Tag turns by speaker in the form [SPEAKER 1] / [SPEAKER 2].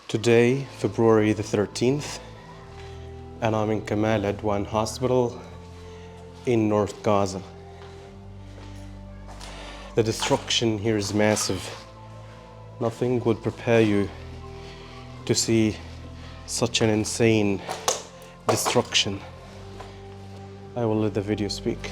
[SPEAKER 1] Today, February the 13th, and I'm in Kamal Adwan Hospital in North Gaza. The destruction here is massive. Nothing would prepare you to see such an insane destruction. I will let the video speak.